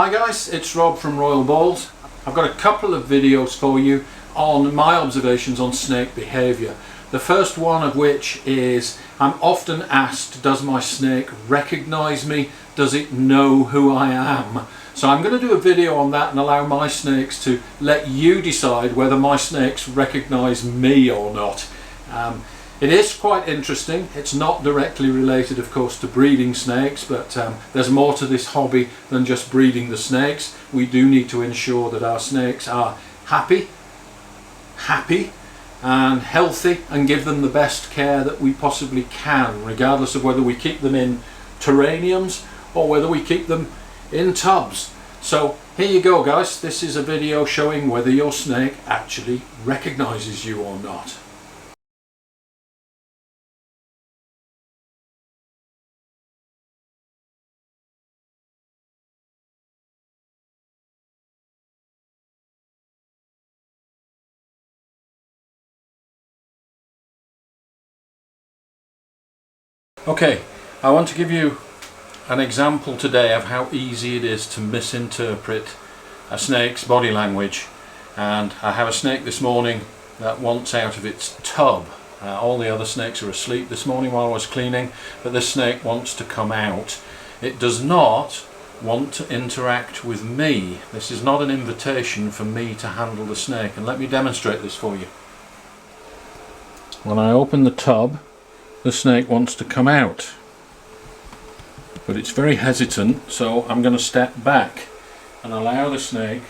Hi guys, it's Rob from Royal Balls. I've got a couple of videos for you on my observations on snake behaviour. The first one of which is I'm often asked, does my snake recognise me? Does it know who I am? So I'm going to do a video on that and allow my snakes to let you decide whether my snakes recognise me or not. It is quite interesting. It's not directly related, of course, to breeding snakes, but there's more to this hobby than just breeding the snakes. We do need to ensure that our snakes are happy and healthy, and give them the best care that we possibly can, regardless of whether we keep them in terrariums or whether we keep them in tubs. So here you go guys, this is a video showing whether your snake actually recognizes you or not. Okay, I want to give you an example today of how easy it is to misinterpret a snake's body language. And I have a snake this morning that wants out of its tub. All the other snakes are asleep this morning while I was cleaning, but this snake wants to come out. It does not want to interact with me. This is not an invitation for me to handle the snake, and let me demonstrate this for you. When I open the tub, the snake wants to come out, but it's very hesitant, so I'm going to step back and allow the snake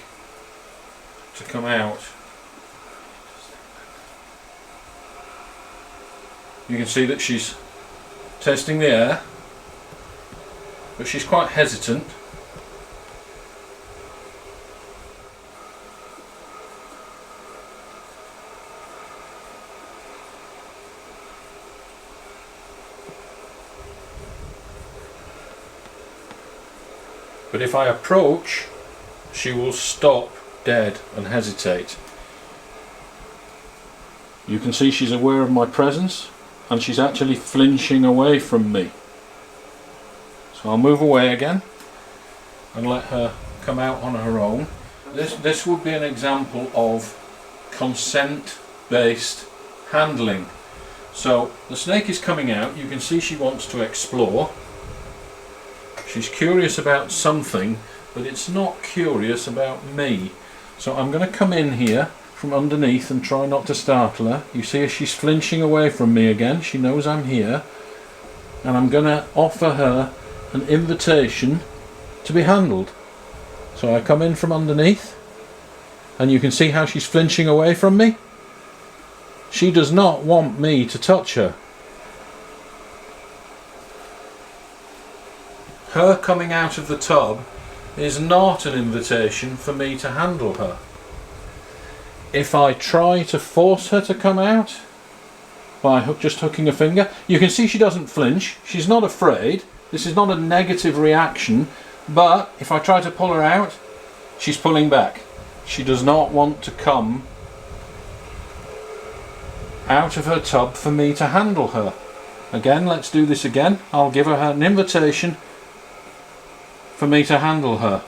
to come out. You can see that she's testing the air, but she's quite hesitant. But if I approach, she will stop dead and hesitate. You can see she's aware of my presence and she's actually flinching away from me. So I'll move away again and let her come out on her own. This would be an example of consent-based handling. So the snake is coming out, you can see she wants to explore. She's curious about something, but it's not curious about me. So I'm going to come in here from underneath and try not to startle her. You see she's flinching away from me again. She knows I'm here. And I'm going to offer her an invitation to be handled. So I come in from underneath, and you can see how she's flinching away from me. She does not want me to touch her. Her coming out of the tub is not an invitation for me to handle her. If I try to force her to come out by just hooking a finger, you can see she doesn't flinch. She's not afraid. This is not a negative reaction, but if I try to pull her out, she's pulling back. She does not want to come out of her tub for me to handle her. Again, let's do this again. I'll give her an invitation for me to handle her.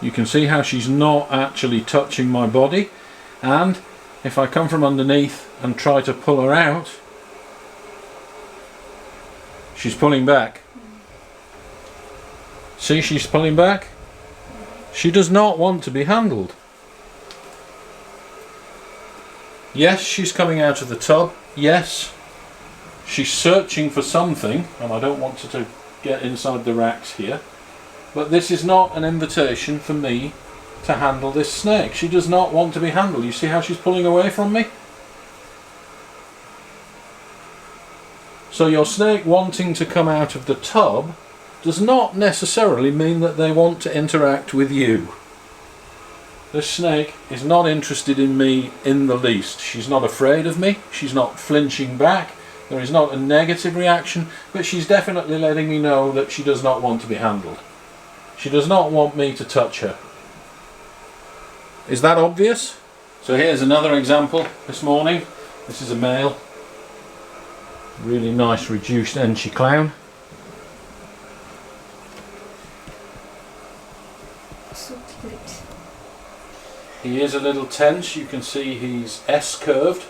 You can see how she's not actually touching my body, and if I come from underneath and try to pull her out, she's pulling back. See, she's pulling back. She does not want to be handled. Yes, she's coming out of the tub. Yes, she's searching for something, and I don't want her to get inside the racks here. But this is not an invitation for me to handle this snake. She does not want to be handled. You see how she's pulling away from me? So your snake wanting to come out of the tub does not necessarily mean that they want to interact with you. This snake is not interested in me in the least. She's not afraid of me. She's not flinching back. There is not a negative reaction, but she's definitely letting me know that she does not want to be handled. She does not want me to touch her. Is that obvious? So here's another example this morning. This is a male. Really nice reduced Enchi clown. So cute. He is a little tense. You can see he's S-curved.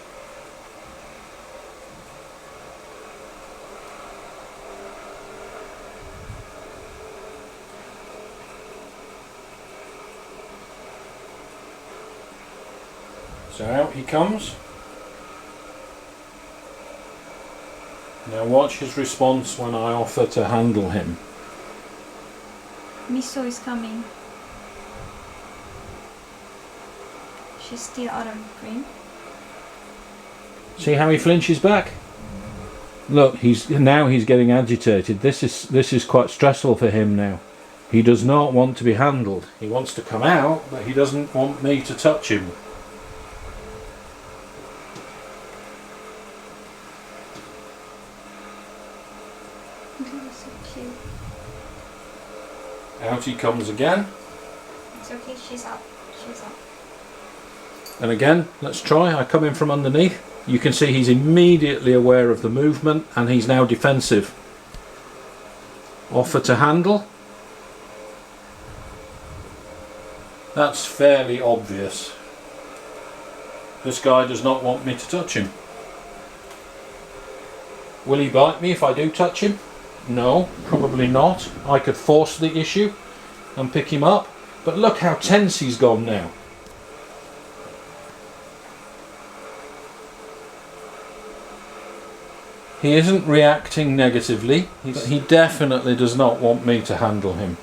So out he comes. Now watch his response when I offer to handle him. Miso is coming. She's still out of frame. See how he flinches back? Look, he's getting agitated. This is quite stressful for him now. He does not want to be handled. He wants to come out, but he doesn't want me to touch him. So cute. Out he comes again. It's okay, she's up. She's up. And again, let's try. I come in from underneath. You can see he's immediately aware of the movement and he's now defensive. Offer to handle. That's fairly obvious. This guy does not want me to touch him. Will he bite me if I do touch him? No, probably not. I could force the issue and pick him up. But look how tense he's gone now. He isn't reacting negatively. He definitely does not want me to handle him.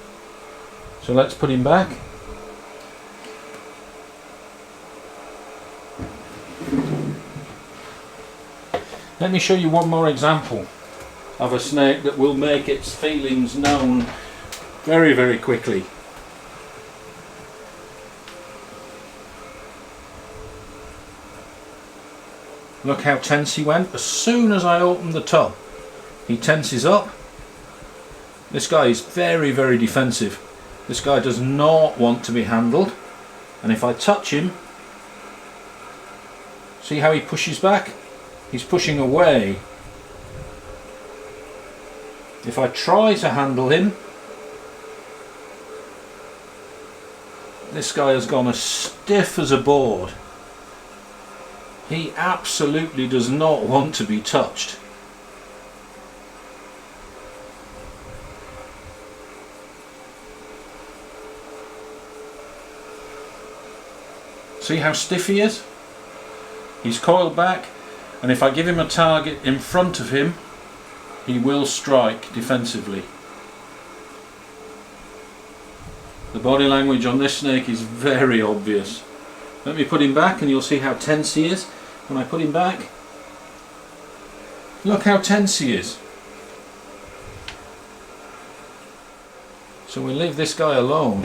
So let's put him back. Let me show you one more example of a snake that will make its feelings known very, very quickly. Look how tense he went. As soon as I open the tub, he tenses up. This guy is very, very defensive. This guy does not want to be handled. And if I touch him, see how he pushes back? He's pushing away. If I try to handle him, this guy has gone as stiff as a board. He absolutely does not want to be touched. See how stiff he is? He's coiled back, and if I give him a target in front of him, he will strike defensively. The body language on this snake is very obvious. Let me put him back and you'll see how tense he is. When I put him back, look how tense he is. So we leave this guy alone.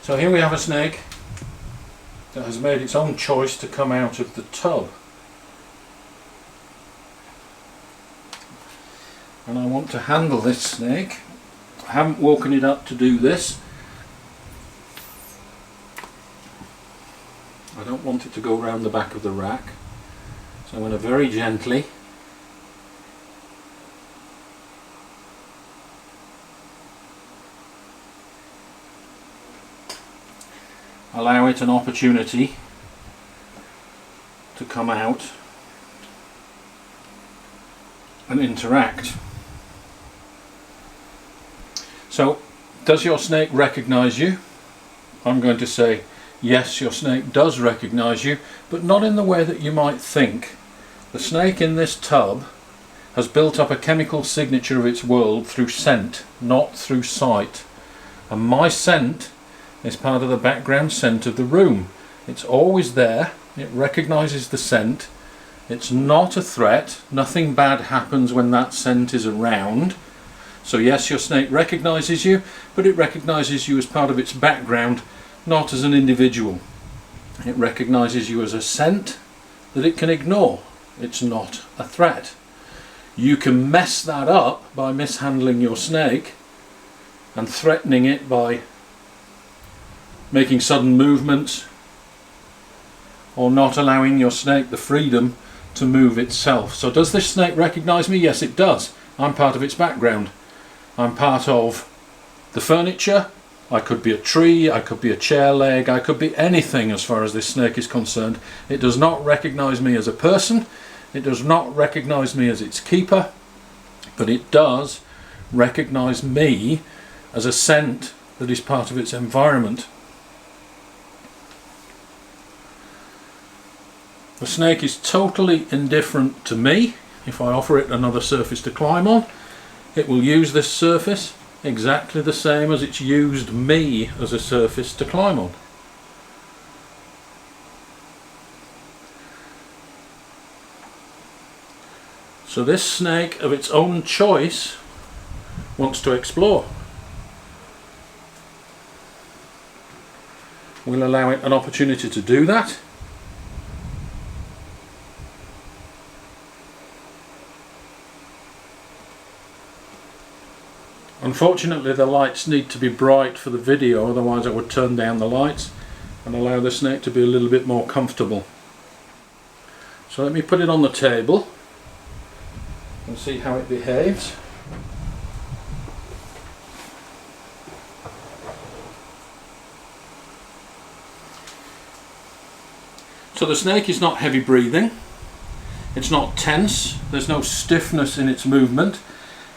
So here we have a snake that has made its own choice to come out of the tub. And I want to handle this snake. I haven't woken it up to do this. I don't want it to go around the back of the rack. So I'm going to very gently allow it an opportunity to come out and interact. So, does your snake recognize you? I'm going to say yes, your snake does recognize you, but not in the way that you might think. The snake in this tub has built up a chemical signature of its world through scent, not through sight. And my scent is part of the background scent of the room. It's always there, It recognises the scent. It's not a threat. Nothing bad happens when that scent is around. So yes, your snake recognises you, but it recognises you as part of its background, not as an individual. It recognises you as a scent that it can ignore. It's not a threat. You can mess that up by mishandling your snake and threatening it by making sudden movements or not allowing your snake the freedom to move itself. So does this snake recognise me? Yes, it does. I'm part of its background. I'm part of the furniture. I could be a tree, I could be a chair leg, I could be anything as far as this snake is concerned. It does not recognise me as a person, it does not recognise me as its keeper, but it does recognise me as a scent that is part of its environment. The snake is totally indifferent to me. If I offer it another surface to climb on, it will use this surface exactly the same as it's used me as a surface to climb on. So this snake of its own choice wants to explore. We'll allow it an opportunity to do that. Unfortunately, the lights need to be bright for the video, otherwise I would turn down the lights and allow the snake to be a little bit more comfortable. So let me put it on the table and see how it behaves. So the snake is not heavy breathing, it's not tense, there's no stiffness in its movement,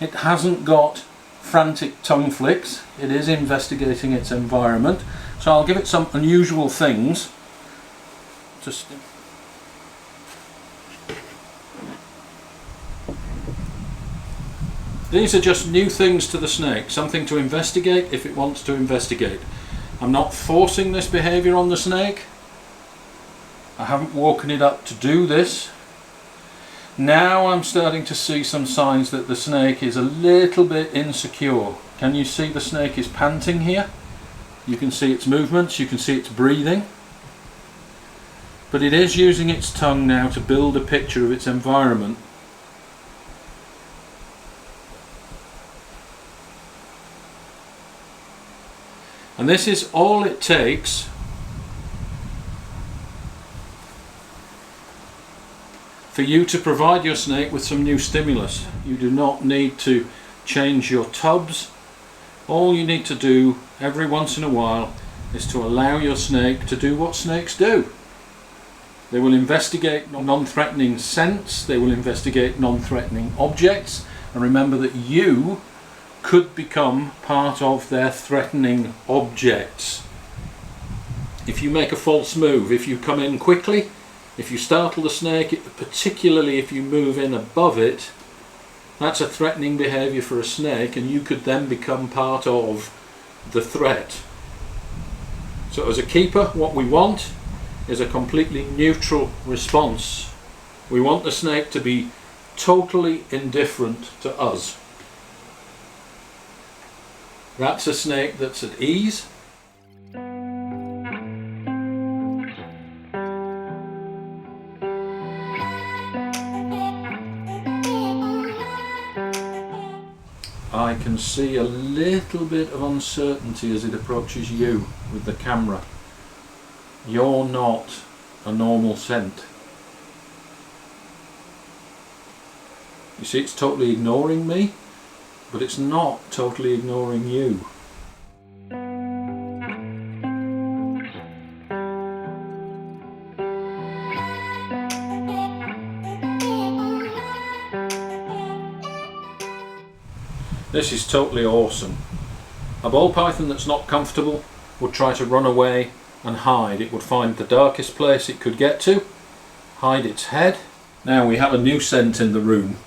it hasn't got frantic tongue flicks, it is investigating its environment. So I'll give it some unusual things. These are just new things to the snake, something to investigate if it wants to investigate. I'm not forcing this behaviour on the snake. I haven't woken it up to do this. Now I'm starting to see some signs that the snake is a little bit insecure. Can you see the snake is panting here? You can see its movements, you can see its breathing. But it is using its tongue now to build a picture of its environment. And this is all it takes for you to provide your snake with some new stimulus. You do not need to change your tubs. All you need to do every once in a while is to allow your snake to do what snakes do. They will investigate non-threatening scents, they will investigate non-threatening objects, and remember that you could become part of their threatening objects. If you make a false move, if you come in quickly, if you startle the snake, particularly if you move in above it, that's a threatening behaviour for a snake, and you could then become part of the threat. So as a keeper, what we want is a completely neutral response. We want the snake to be totally indifferent to us. That's a snake that's at ease. I can see a little bit of uncertainty as it approaches you with the camera. You're not a normal scent. You see, it's totally ignoring me, but it's not totally ignoring you. This is totally awesome. A ball python that's not comfortable would try to run away and hide. It would find the darkest place it could get to, hide its head. Now we have a new scent in the room.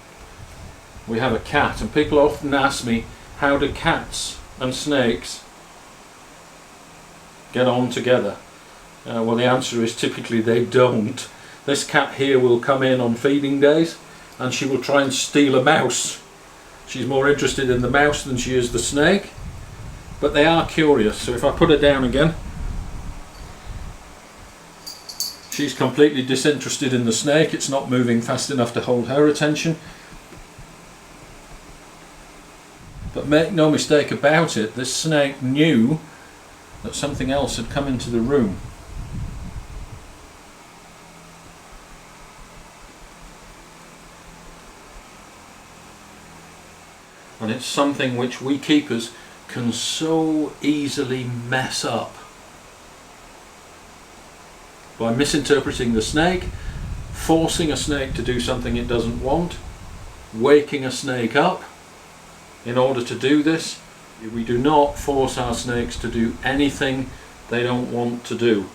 We have a cat, and people often ask me, how do cats and snakes get on together? Well, the answer is typically they don't. This cat here will come in on feeding days and she will try and steal a mouse. She's more interested in the mouse than she is the snake, but they are curious. So if I put her down again, she's completely disinterested in the snake. It's not moving fast enough to hold her attention. But make no mistake about it, this snake knew that something else had come into the room. And it's something which we keepers can so easily mess up by misinterpreting the snake, forcing a snake to do something it doesn't want, waking a snake up. In order to do this, we do not force our snakes to do anything they don't want to do.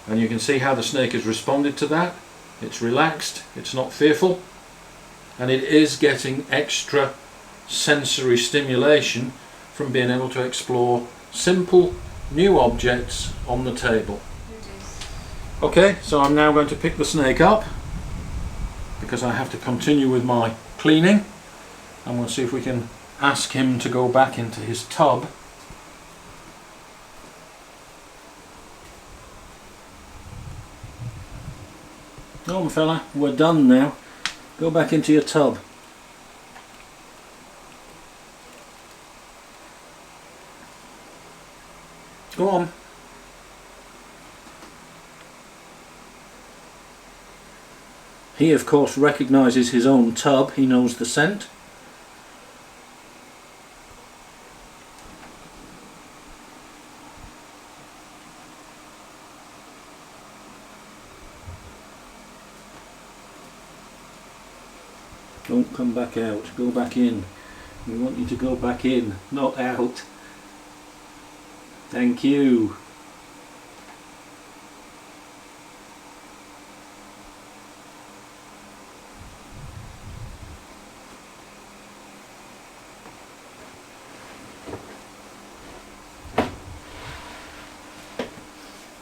And you can see how the snake has responded to that. It's relaxed, it's not fearful, and it is getting extra sensory stimulation from being able to explore simple new objects on the table. Okay, so I'm now going to pick the snake up because I have to continue with my cleaning, and we'll see if we can ask him to go back into his tub. Go on, fella, we're done now. Go back into your tub. Go on. He of course recognises his own tub, he knows the scent. Don't come back out, go back in. We want you to go back in, not out. Thank you.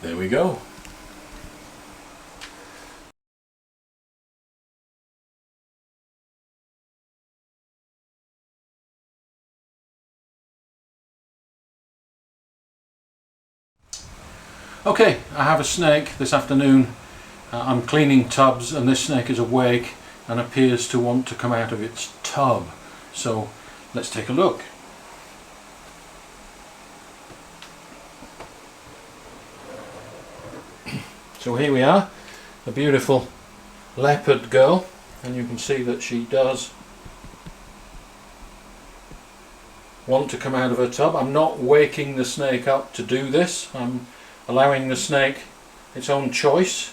There we go. Okay, I have a snake this afternoon. I'm cleaning tubs and this snake is awake and appears to want to come out of its tub. So let's take a look. So here we are, a beautiful leopard girl, and you can see that she does want to come out of her tub. I'm not waking the snake up to do this. I'm allowing the snake its own choice.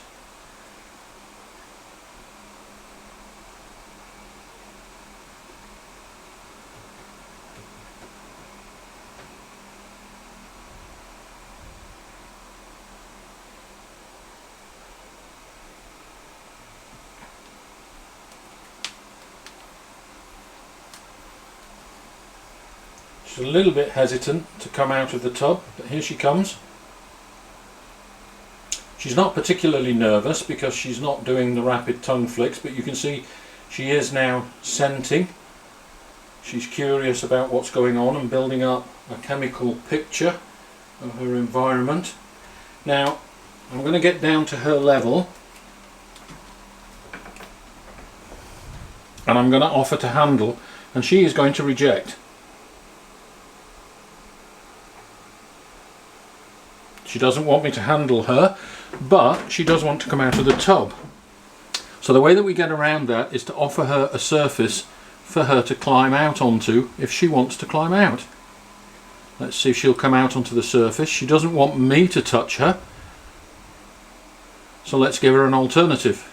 She's a little bit hesitant to come out of the tub, but here she comes. She's not particularly nervous because she's not doing the rapid tongue flicks, but you can see she is now scenting. She's curious about what's going on and building up a chemical picture of her environment. Now I'm going to get down to her level and I'm going to offer to handle, and she is going to reject. She doesn't want me to handle her, but she does want to come out of the tub. So the way that we get around that is to offer her a surface for her to climb out onto if she wants to climb out. Let's see if she'll come out onto the surface. She doesn't want me to touch her, so let's give her an alternative.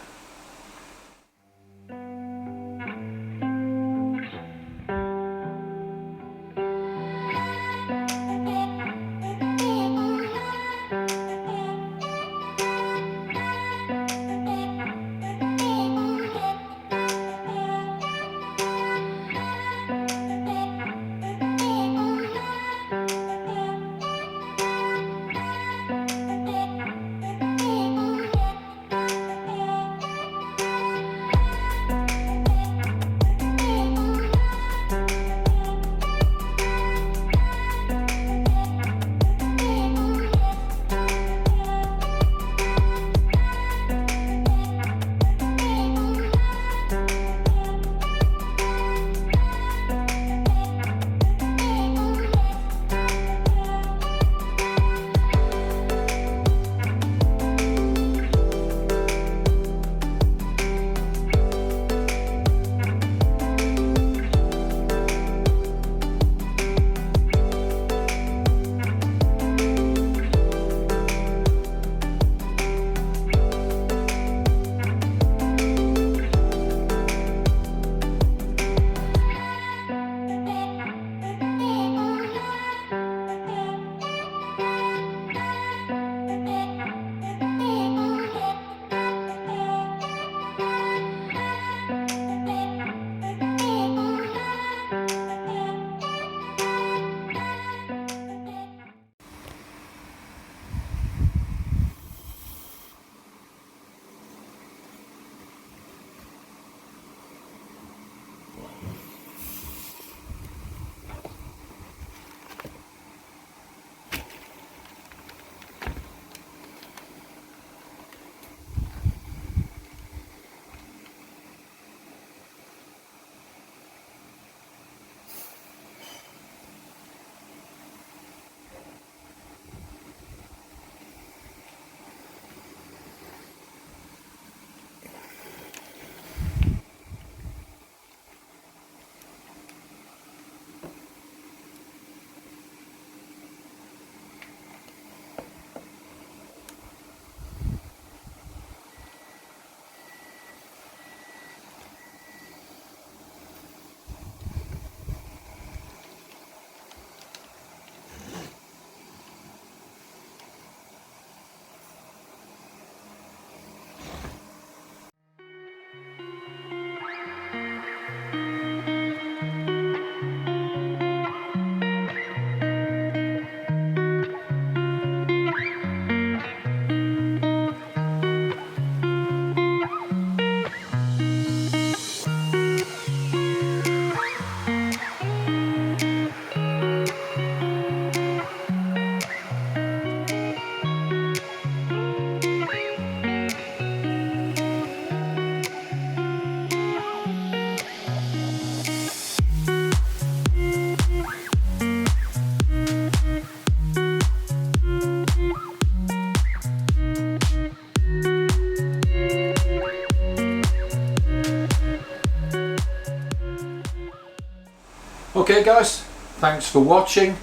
Okay guys, thanks for watching.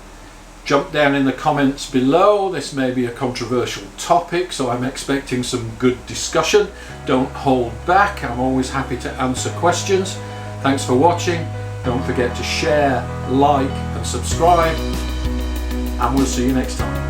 Jump down in the comments below. This may be a controversial topic, so I'm expecting some good discussion. Don't hold back, I'm always happy to answer questions. Thanks for watching. Don't forget to share, like and subscribe, and we'll see you next time.